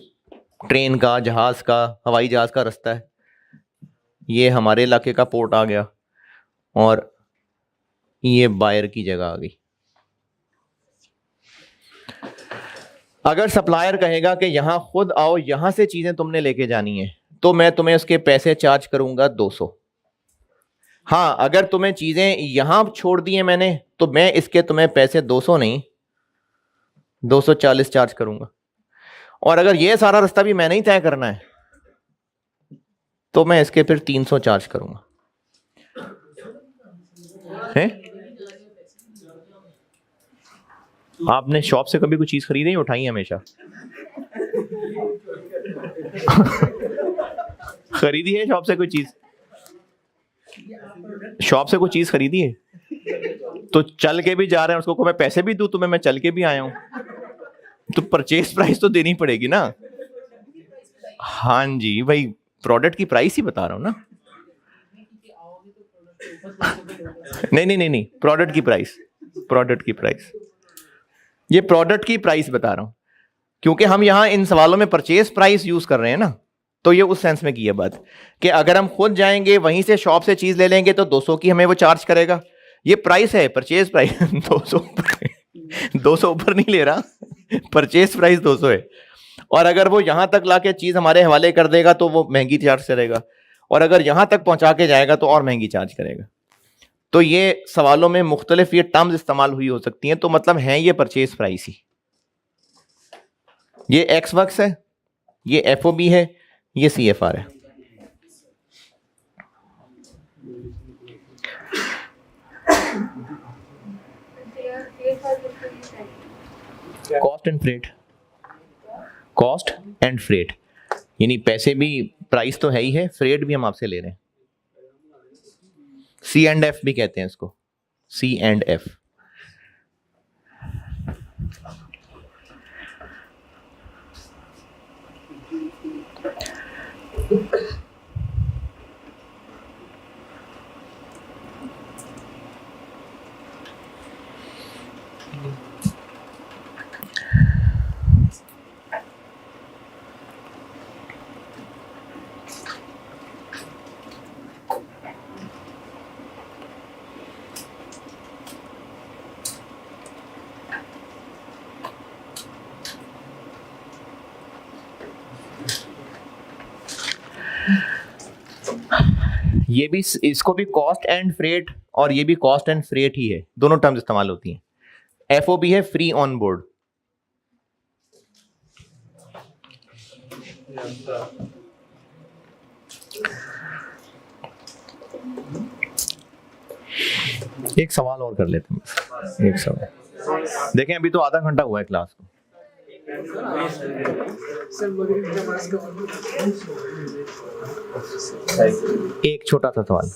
ट्रेन का, जहाज का, हवाई जहाज का रास्ता है, ये हमारे इलाके का पोर्ट आ गया, और ये बायर की जगह आ गई। अगर सप्लायर कहेगा कि यहां खुद आओ, यहां से चीजें तुमने लेके जानी है, तो मैं तुम्हें उसके पैसे चार्ज करूंगा 200। हाँ, अगर तुम्हें चीजें यहां छोड़ दी हैं मैंने, तो मैं इसके तुम्हें पैसे 200 नहीं 240 चार्ज करूंगा। और अगर ये सारा रास्ता भी मैंने ही तय करना है, तो मैं इसके फिर 300 चार्ज करूंगा। है? आपने शॉप से कभी कोई चीज खरीदी है, उठाई है हमेशा? खरीदी है शॉप से कोई चीज? शॉप से कोई चीज खरीदी है तो चल के भी जा रहे हैं, उसको को मैं पैसे भी दूं तुम्हें, मैं चल के भी आया हूं, तो परचेज प्राइस तो देनी पड़ेगी ना। हाँ जी भाई, प्रोडक्ट की प्राइस ही बता रहा हूं ना। नहीं, प्रोडक्ट की प्राइस, प्रोडक्ट की प्राइस, ये प्रोडक्ट की प्राइस बता रहा हूं, क्योंकि हम यहां इन सवालों में परचेज प्राइस यूज कर रहे हैं ना, तो ये उस सेंस में की है बात कि अगर हम खुद जाएंगे वहीं से शॉप से चीज ले लेंगे तो 200 की हमें वो चार्ज करेगा। ये प्राइस है, परचेज प्राइस 200 ऊपर नहीं ले रहा, परचेज प्राइस 200 है। और अगर वो यहां तक लाके चीज हमारे हवाले कर देगा तो वो महंगी चार्ज करेगा, और अगर यहां तक पहुंचा के जाएगा तो और महंगी चार्ज करेगा। तो ये सवालों में मुख्तलिफ ये टर्म्स इस्तेमाल हुई हो सकती हैं, तो मतलब है ये परचेज प्राइस ही। ये एक्स वर्क्स है, ये FOB है, ये CFR है। Cost and freight, cost and freight, यानी पैसे भी, प्राइस तो है ही है, फ्रेट भी हम आपसे ले रहे हैं। C&F भी कहते हैं इसको, C&F। ये भी, इसको भी कॉस्ट एंड फ्रेट और ये भी कॉस्ट एंड फ्रेट ही है, दोनों टर्म्स इस्तेमाल होती हैं। FOB है फ्री ऑन बोर्ड। एक सवाल और कर लेते हैं, एक सवाल देखें, अभी तो आधा घंटा हुआ है क्लास को। एक छोटा सा सवाल।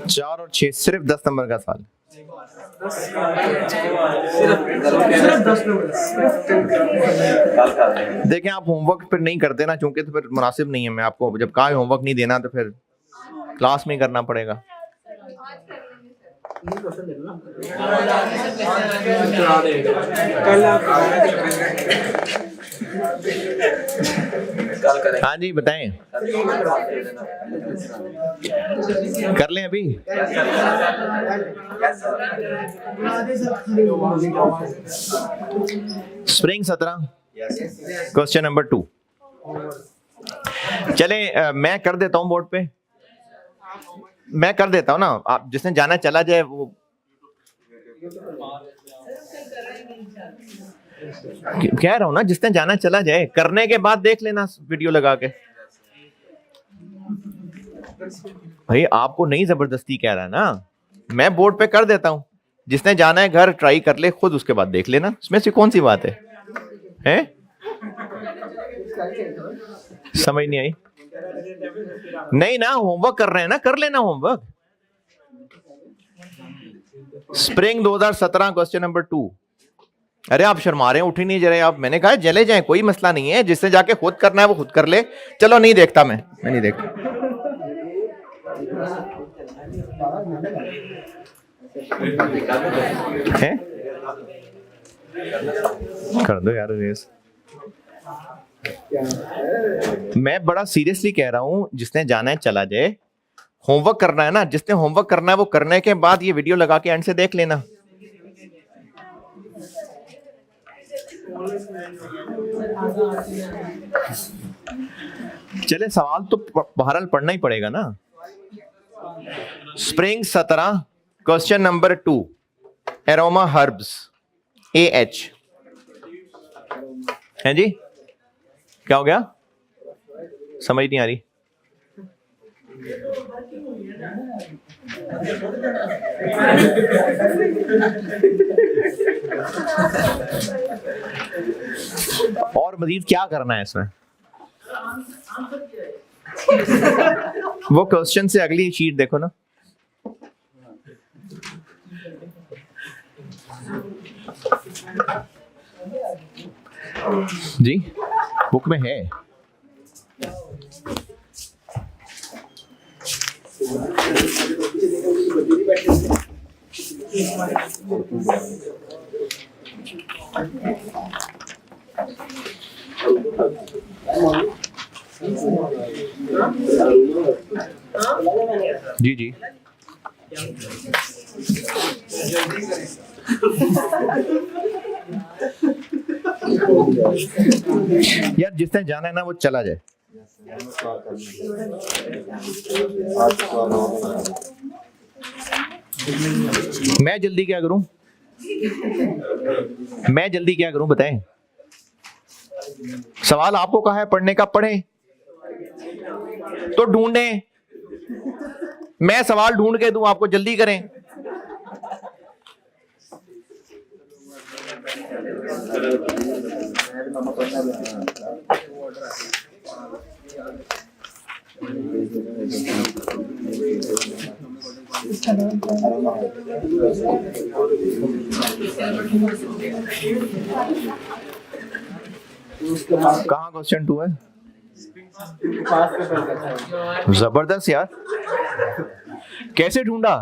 चार और 6 सिर्फ 10 नंबर का सवाल। देखें, आप होमवर्क फिर नहीं करते ना, चूंकि तो फिर मुनासिब नहीं है। मैं आपको जब कहा होमवर्क नहीं देना तो फिर क्लास में ही करना पड़ेगा। हाँ जी बताएं, कर लें अभी। Spring 17 question number 2। चले मैं कर देता हूं बोर्ड पे, मैं कर देता हूं ना, आप जिसने जाना चला जाए वो। कह रहा हूं ना, जिसने जाना चला जाए, करने के बाद देख लेना वीडियो लगा के। भाई आपको नहीं जबरदस्ती कह रहा ना, मैं बोर्ड पे कर देता हूं, जिसने जाना है घर ट्राई कर ले, खुद उसके बाद देख लेना, इसमें से कौन सी बात है? समझ नहीं आई? नहीं ना, होमवर्क कर रहे हैं ना, कर लेना होमवर्क। Spring 2017 question number 2। अरे आप शर्मा रहे हैं, उठ ही नहीं जा रहे आप। मैंने कहा चले जाएं, कोई मसला नहीं है, जिससे जाके खुद करना है वो खुद कर ले। चलो नहीं देखता मैं नहीं देखता। है? कर दो यार रेस। मैं बड़ा सीरियसली कह रहा हूं, जिसने जाना है चला जाए। होमवर्क करना है ना, जिसने होमवर्क करना है वो करने के बाद ये वीडियो लगा के एंड से देख लेना। चले सवाल तो बहरहाल पढ़ना ही पड़ेगा ना। Spring 17 question number 2, aroma herbs AH है जी। क्या हो गया? समझ नहीं आ रही? और मजीद क्या करना है इसमें? वो क्वेश्चन से अगली शीट देखो ना। जी बुक में है। जी जी यार, जिसने जाना है ना वो चला जाए। मैं जल्दी क्या करूं? मैं जल्दी क्या करूं बताएं? सवाल आपको कहा है पढ़ने का, पढ़ें तो ढूंढें। मैं सवाल ढूंढ के दूं आपको, जल्दी करें। कहाँ क्वेश्चन 2 है? जबरदस्त यार, कैसे ढूंढा?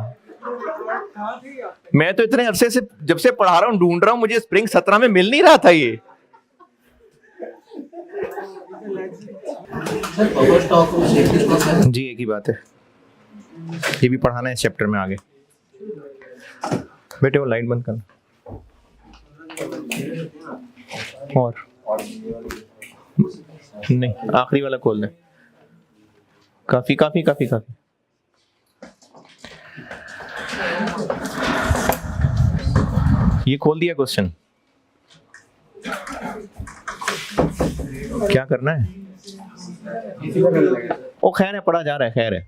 मैं तो इतने अरसे से जब से पढ़ा रहा हूं ढूंढ रहा हूं, मुझे स्प्रिंग 17 में मिल नहीं रहा था ये। सर बफर स्टॉक और सेफ्टी स्टॉक है। जी एक ही बात है, ये भी पढ़ाना है इस चैप्टर में आगे। बेटे वो लाइट बंद करना। और नहीं, आखिरी वाला खोल दे। काफी काफी काफी काफी। ये खोल दिया क्वेश्चन, क्या करना है? ओ खैर है, पढ़ा जा रहा है, खैर है,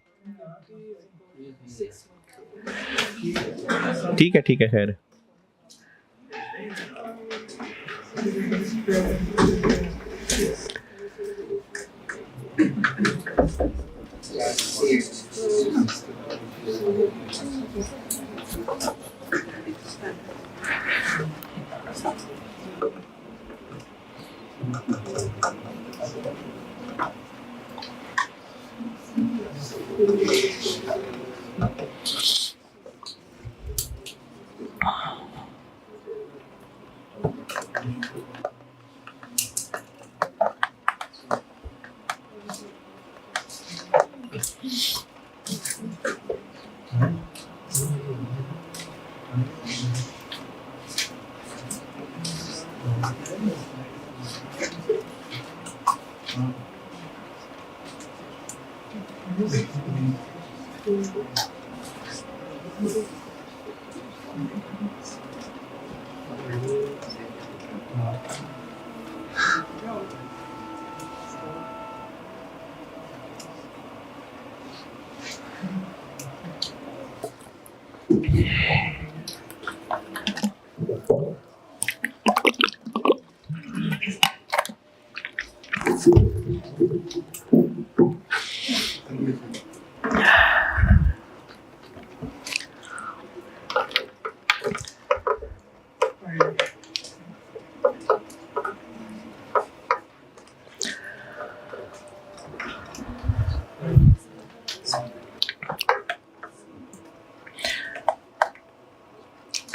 ठीक है ठीक है, खैर है।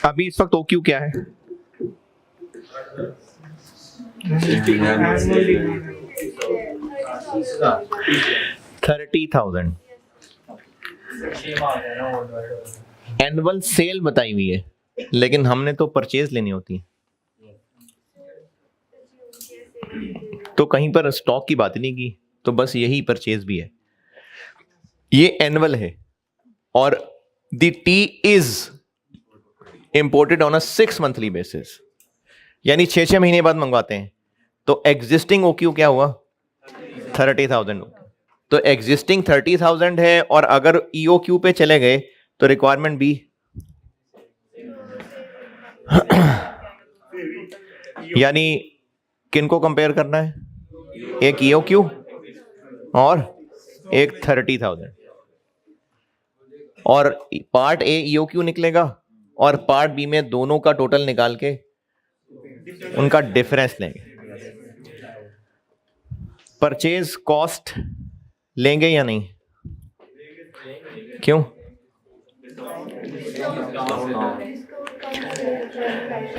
अभी इस वक्त OQ क्या है? 30,000। एनुअल सेल बताई हुई है, लेकिन हमने तो परचेज लेनी होती है, तो कहीं पर स्टॉक की बात नहीं की, तो बस यही परचेज भी है। ये एनुअल है और the T is imported on a 6 monthly basis, यानी 6 महीने बाद मंगवाते हैं। तो एग्जिस्टिंग OQ क्या हुआ? 30,000। तो एग्जिस्टिंग 30,000 है, और अगर EOQ पे चले गए तो रिक्वायरमेंट भी यानी किनको कंपेयर करना है? एक EOQ और एक 30,000, और पार्ट A EOQ निकलेगा और पार्ट B में दोनों का टोटल निकाल के उनका डिफरेंस लेंगे। परचेज कॉस्ट लेंगे या नहीं? क्यों?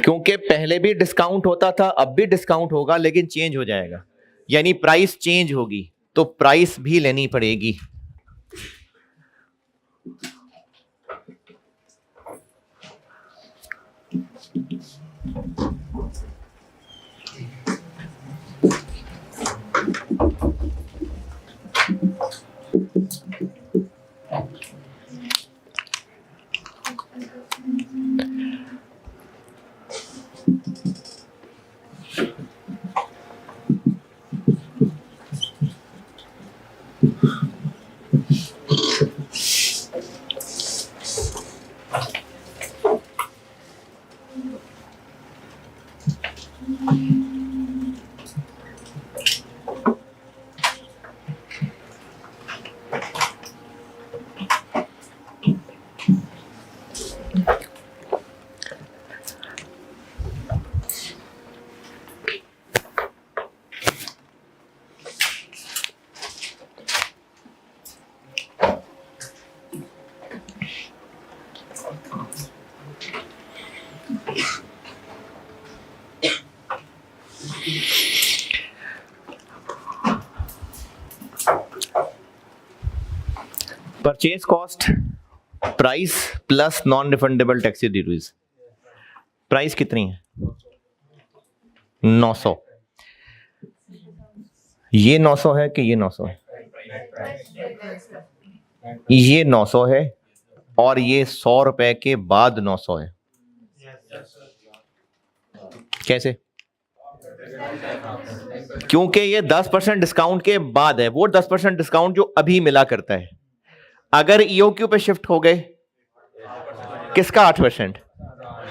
क्योंकि पहले भी डिस्काउंट होता था, अब भी डिस्काउंट होगा, लेकिन चेंज हो जाएगा, यानी प्राइस चेंज होगी, तो प्राइस भी लेनी पड़ेगी। Purchase cost price plus non refundable taxi duties, price कितनी है? 900। ये 900 है कि ये 900 है? ये 900 है और ये 100 रुपए के बाद 900 है। कैसे? क्योंकि ये 10% डिस्काउंट के बाद है, वो 10% डिस्काउंट जो अभी मिला करता है। अगर ईओक्यू पे शिफ्ट हो गए, किसका 8%?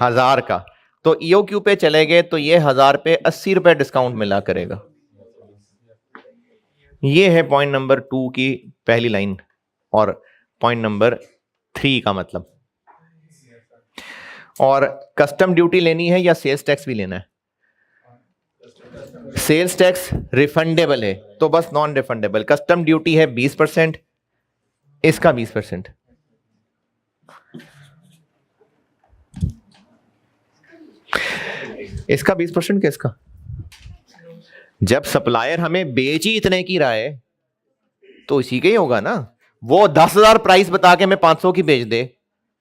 1000 का। तो ईओक्यू पे चले गए तो ये 1000 पे 80 रुपए डिस्काउंट मिला करेगा। ये है पॉइंट नंबर 2 की पहली लाइन और पॉइंट नंबर 3 का मतलब। और कस्टम ड्यूटी लेनी है या सेल्स टैक्स भी लेना है? सेल्स टैक्स रिफंडेबल है तो बस नॉन रिफंडेबल। कस्टम ड्यूटी है 20%, इसका 20%। इसका 20% किसका? जब सप्लायर हमें बेच ही इतने की रहा है तो इसी का ही होगा ना। वो 10,000 प्राइस बता के मैं 500 की बेच दे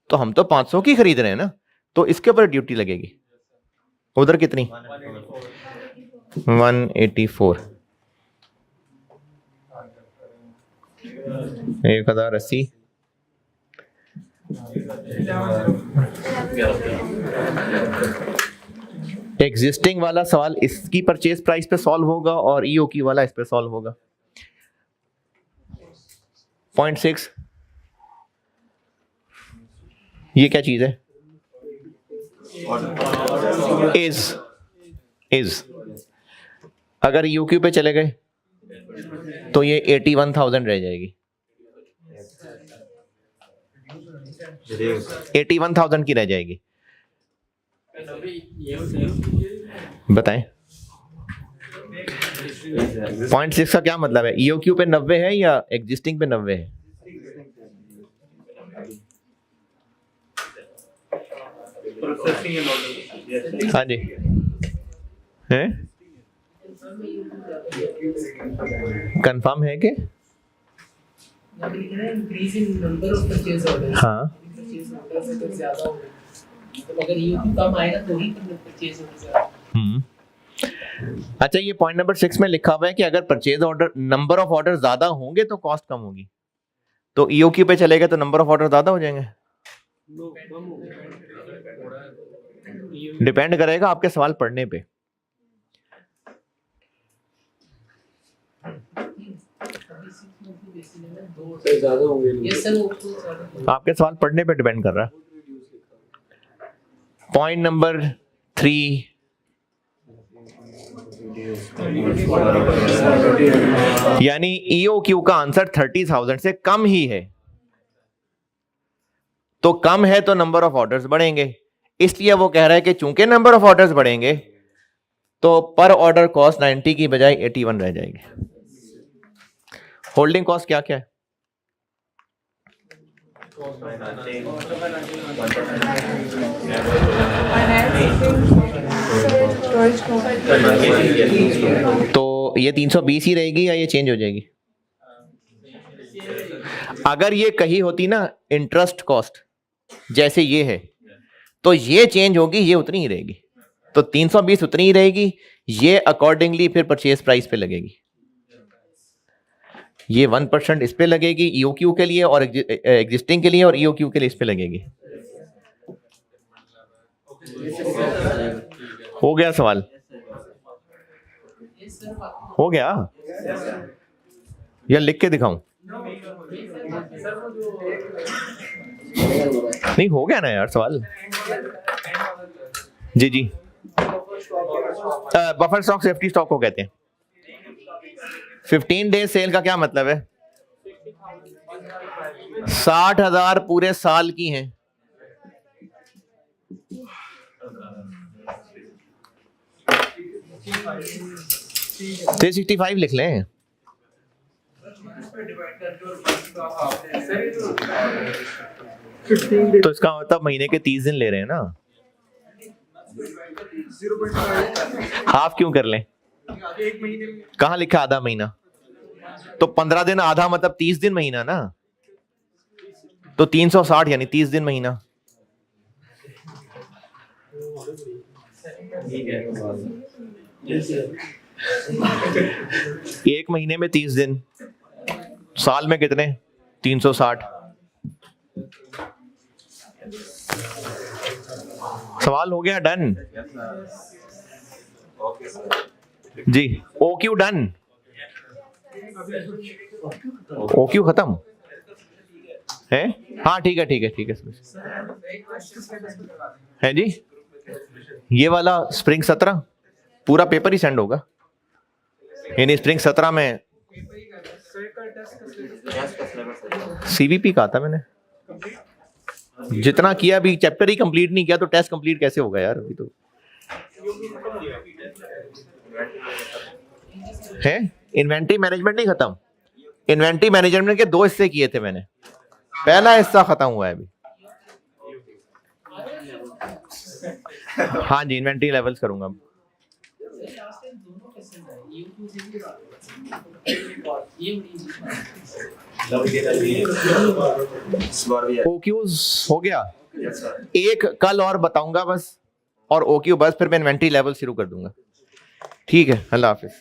तो हम तो 500 की खरीद रहे हैं ना, तो इसके ऊपर ड्यूटी लगेगी। उधर कितनी? 184। 1080। एग्जिस्टिंग वाला सवाल इसकी परचेज प्राइस पे सॉल्व होगा और ईओक्यू वाला इस पे सॉल्व होगा। पॉइंट 6, ये क्या चीज है? इज अगर ईओक्यू पे चले गए तो ये 81,000 रह जाएगी। 81,000 की रह जाएगी। बताएं पॉइंट 6 का क्या मतलब है? ईओक्यू पे 90 है या एग्जिस्टिंग पे 90 है? हाँ जी है, कंफर्म है कि हाँ अगर ईओक्यू कम आएगा तो ही परचेज होगा। अच्छा, ये पॉइंट नंबर 6 में लिखा हुआ है कि अगर purchase order number of order ज्यादा होंगे तो कॉस्ट कम होगी। तो ईओक्यू पे चलेगा तो नंबर ऑफ ऑर्डर ज्यादा हो जाएंगे? डिपेंड करेगा आपके सवाल पढ़ने पे। आपके सवाल पढ़ने पे डिपेंड कर रहा है। पॉइंट नंबर 3, यानी ईओक्यू का आंसर 30,000 से कम ही है। तो कम है तो नंबर ऑफ ऑर्डर्स बढ़ेंगे, इसलिए वो कह रहा है कि चूंकि नंबर ऑफ ऑर्डर्स बढ़ेंगे तो पर ऑर्डर कॉस्ट 90 की बजाय 81 रह जाएगी। होल्डिंग कॉस्ट क्या क्या है? तो ये 320 ही रहेगी या ये चेंज हो जाएगी? अगर ये कही होती ना इंटरेस्ट कॉस्ट जैसे ये है तो ये चेंज होगी, ये उतनी ही रहेगी। तो 320 उतनी ही रहेगी, ये अकॉर्डिंगली फिर परचेज प्राइस पे लगेगी। ये 1% इस पे लगेगी ईओक्यू के लिए और एग्जिस्टिंग के लिए, और ईओक्यू के लिए इस पे लगेगी। हो गया सवाल? हो गया या लिख के दिखाऊं? नहीं हो गया ना यार सवाल। जी जी, बफर स्टॉक सेफ्टी स्टॉक को कहते हैं। 15 डेज सेल का क्या मतलब है? 60,000 पूरे साल की हैं। तो 65 लिख लें। तो इसका मतलब महीने के 30 दिन ले रहे हैं ना। हाफ क्यों कर लें? कहाँ लिखा आधा महीना? तो 15 दिन आधा मतलब 30 दिन महीना ना। तो 360 यानी 30 दिन महीना। एक महीने में 30 दिन, साल में कितने? 360। सवाल हो गया, डन जी। OQ डन, OQ खत्म है। हाँ ठीक है ठीक है ठीक है जी। ये वाला स्प्रिंग 17 पूरा पेपर ही सेंड होगा, यानी स्प्रिंग 17 में CVP कहा था मैंने। जितना किया अभी चैप्टर ही कंप्लीट नहीं किया तो टेस्ट कंप्लीट कैसे होगा यार? अभी तो है इन्वेंटरी मैनेजमेंट नहीं खत्म। इन्वेंटरी मैनेजमेंट के 2 हिस्से किए थे मैंने, पहला हिस्सा खत्म हुआ है अभी। हाँ जी, इन्वेंटरी लेवल्स करूंगा। OQs हो गया। एक कल और बताऊंगा बस, और OQ बस, फिर मैं इन्वेंटरी लेवल शुरू कर दूंगा। ठीक है, अल्लाह हाफिज।